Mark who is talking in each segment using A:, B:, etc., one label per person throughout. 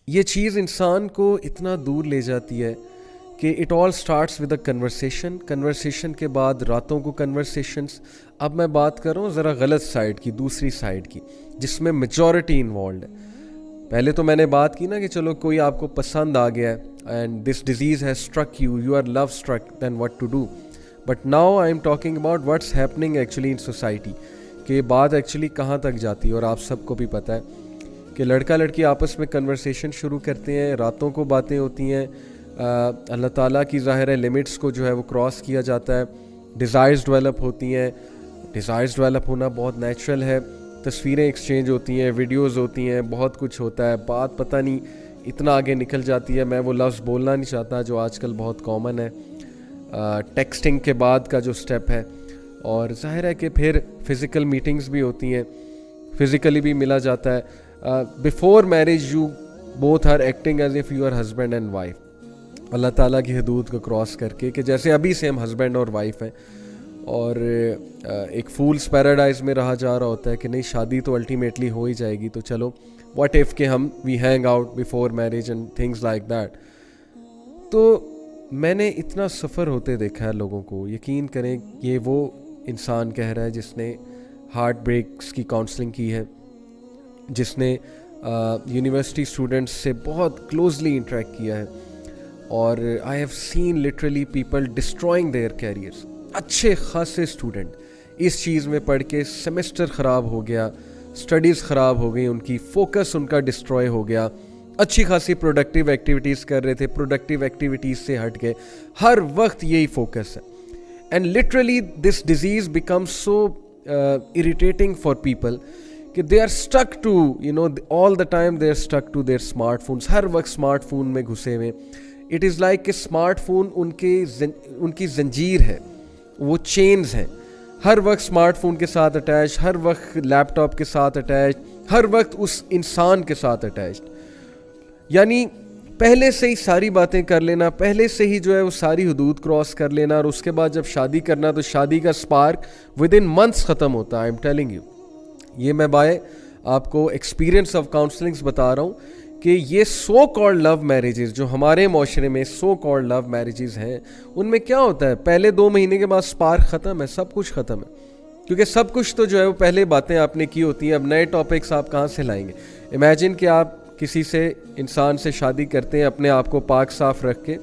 A: یہ چیز انسان کو اتنا دور لے جاتی ہے کہ it all starts with a conversation کے بعد راتوں کو کنورسیشنس. اب میں بات کر رہا ہوں ذرا غلط سائڈ کی, دوسری سائڈ کی, جس میں میجورٹی انوالوڈ ہے. پہلے تو میں نے بات کی نا کہ چلو کوئی آپ کو پسند آ گیا ہے and this disease has struck you are love struck, then what to do. But now I am talking about what's happening actually in society, کہ بات ایکچولی کہاں تک جاتی ہے. اور آپ سب کو بھی پتہ ہے کہ لڑکا لڑکی آپس میں کنورسیشن شروع کرتے ہیں, راتوں کو باتیں ہوتی ہیں, اللہ تعالیٰ کی ظاہر ہے لمٹس کو جو ہے وہ کراس کیا جاتا ہے, ڈیزائرز ڈیولپ ہوتی ہیں. ڈیزائرز ڈیولپ ہونا بہت نیچرل ہے, تصویریں ایکسچینج ہوتی ہیں, ویڈیوز ہوتی ہیں, بہت کچھ ہوتا ہے. بات پتہ نہیں اتنا آگے نکل جاتی ہے, میں وہ لفظ بولنا نہیں چاہتا جو آج کل بہت کامن ہے, ٹیکسٹنگ کے بعد کا جو سٹیپ ہے. اور ظاہر ہے کہ پھر فزیکل میٹنگز بھی ہوتی ہیں, فزیکلی بھی ملا جاتا ہے. Before marriage you both are acting as if you are husband and wife, Allah تعالیٰ کی حدود کو کراس کر کے, کہ جیسے ابھی سے ہم ہسبینڈ اور وائف ہیں. اور ایک فولس پیراڈائز میں رہا جا رہا ہوتا ہے کہ نہیں شادی تو الٹیمیٹلی ہو ہی جائے گی, تو چلو واٹ ایف کہ ہم we hang out before marriage and things like that. تو میں نے اتنا سفر ہوتے دیکھا ہے لوگوں کو, یقین کریں یہ وہ انسان کہہ رہا ہے جس نے ہارٹ بریکس کی کاؤنسلنگ کی ہے, جس نے یونیورسٹی اسٹوڈنٹس سے بہت کلوزلی انٹریکٹ کیا ہے. اور I have seen literally people destroying their careers. اچھے خاصے اسٹوڈنٹ اس چیز میں پڑھ کے سیمسٹر خراب ہو گیا, اسٹڈیز خراب ہو گئی, ان کی فوکس ان کا ڈسٹروائے ہو گیا. اچھی خاصی پروڈکٹیو ایکٹیویٹیز کر رہے تھے, پروڈکٹیو ایکٹیویٹیز سے ہٹ گئے, ہر وقت یہی فوکس ہے. And literally this disease becomes so irritating for people کہ they are stuck to all the time they are stuck to their smartphones, ہر وقت اسمارٹ فون میں گھسے ہوئے. اٹ از لائک کہ اسمارٹ فون ان کی زنجیر ہے, وہ چینز ہیں, ہر وقت اسمارٹ فون کے ساتھ اٹیچ, ہر وقت لیپ ٹاپ کے ساتھ اٹیچ, ہر وقت اس انسان کے ساتھ اٹیچڈ. یعنی پہلے سے ہی ساری باتیں کر لینا, پہلے سے ہی جو ہے وہ ساری حدود کراس کر لینا, اور اس کے بعد جب شادی کرنا تو شادی کا سپارک ود ان منتھس ختم ہوتا ہے. آئی ایم ٹیلنگ یو, یہ میں بائے آپ کو ایکسپیرینس آف کاؤنسلنگس بتا رہا ہوں کہ یہ سو کالڈ لو میرجز جو ہمارے معاشرے میں سو کالڈ لو میرجز ہیں, ان میں کیا ہوتا ہے, پہلے 2 مہینے کے بعد سپارک ختم ہے, سب کچھ ختم ہے. کیونکہ سب کچھ تو جو ہے وہ پہلے باتیں آپ نے کی ہوتی ہیں, اب نئے ٹاپکس آپ کہاں سے لائیں گے. امیجن کہ آپ کسی سے انسان سے شادی کرتے ہیں اپنے آپ کو پاک صاف رکھ کے,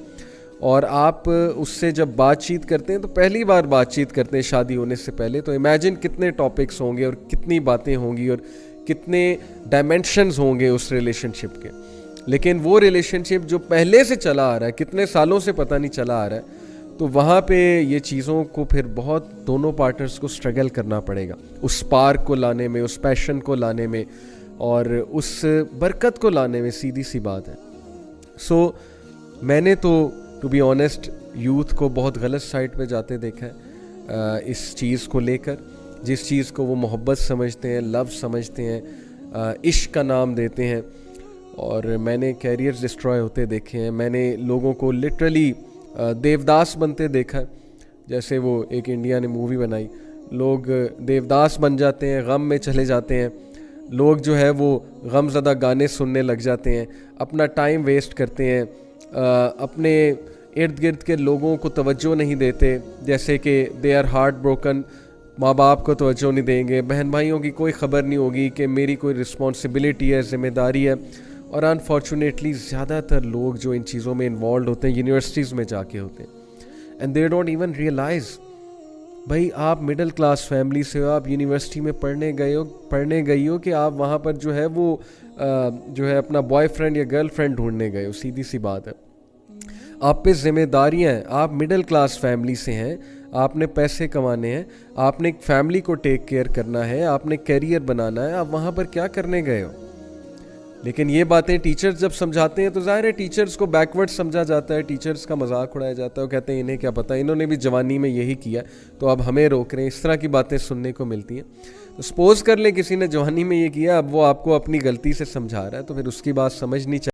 A: اور آپ اس سے جب بات چیت کرتے ہیں تو پہلی بار بات چیت کرتے ہیں شادی ہونے سے پہلے, تو امیجن کتنے ٹاپکس ہوں گے اور کتنی باتیں ہوں گی اور کتنے ڈائمینشنز ہوں گے اس ریلیشن شپ کے. لیکن وہ ریلیشن شپ جو پہلے سے چلا آ رہا ہے, کتنے سالوں سے پتہ نہیں چلا آ رہا ہے, تو وہاں پہ یہ چیزوں کو پھر بہت دونوں پارٹنرز کو اسٹرگل کرنا پڑے گا اس سپارک کو لانے میں, اس پیشن کو لانے میں, اور اس برکت کو لانے میں. سیدھی سی بات ہے. سو میں نے تو ٹو بی آنیسٹ یوتھ کو بہت غلط سائڈ پہ جاتے دیکھا ہے اس چیز کو لے کر, جس چیز کو وہ محبت سمجھتے ہیں, لو سمجھتے ہیں, عشق کا نام دیتے ہیں. اور میں نے کیریئرز ڈسٹرائے ہوتے دیکھے ہیں, میں نے لوگوں کو لٹرلی دیوداس بنتے دیکھا ہے. جیسے وہ ایک انڈیا نے مووی بنائی, لوگ دیوداس بن جاتے ہیں, غم میں چلے جاتے ہیں, لوگ جو ہے وہ غم زدہ گانے سننے لگ جاتے ہیں, اپنا ٹائم ویسٹ کرتے ہیں, اپنے ارد گرد کے لوگوں کو توجہ نہیں دیتے, جیسے کہ دے آر ہارٹ بروکن, ماں باپ کو توجہ نہیں دیں گے, بہن بھائیوں کی کوئی خبر نہیں ہوگی کہ میری کوئی رسپانسبلٹی ہے, ذمہ داری ہے. اور انفارچونیٹلی زیادہ تر لوگ جو ان چیزوں میں انوالوڈ ہوتے ہیں یونیورسٹیز میں جا کے ہوتے ہیں, and they don't even realise. بھائی آپ مڈل کلاس فیملی سے ہو, آپ یونیورسٹی میں پڑھنے گئی ہو کہ آپ وہاں پر جو ہے وہ جو ہے اپنا بوائے فرینڈ یا گرل فرینڈ ڈھونڈنے گئے ہو. سیدھی سی بات ہے, آپ پہ ذمہ داریاں ہیں, آپ مڈل کلاس فیملی سے ہیں, آپ نے پیسے کمانے ہیں, آپ نے ایک فیملی کو ٹیک کیئر کرنا ہے, آپ نے کیریئر بنانا ہے, آپ وہاں پر کیا کرنے گئے ہو. لیکن یہ باتیں ٹیچرز جب سمجھاتے ہیں تو ظاہر ہے ٹیچرز کو بیکورڈ سمجھا جاتا ہے, ٹیچرز کا مذاق اڑایا جاتا ہے, وہ کہتے ہیں انہیں کیا پتہ, انہوں نے بھی جوانی میں یہی کیا تو اب ہمیں روک رہے ہیں. اس طرح کی باتیں سننے کو ملتی ہیں. تو سپوز کر لیں کسی نے جوانی میں یہ کیا, اب وہ آپ کو اپنی غلطی سے سمجھا رہا ہے, تو پھر اس کی بات سمجھنی چاہیے.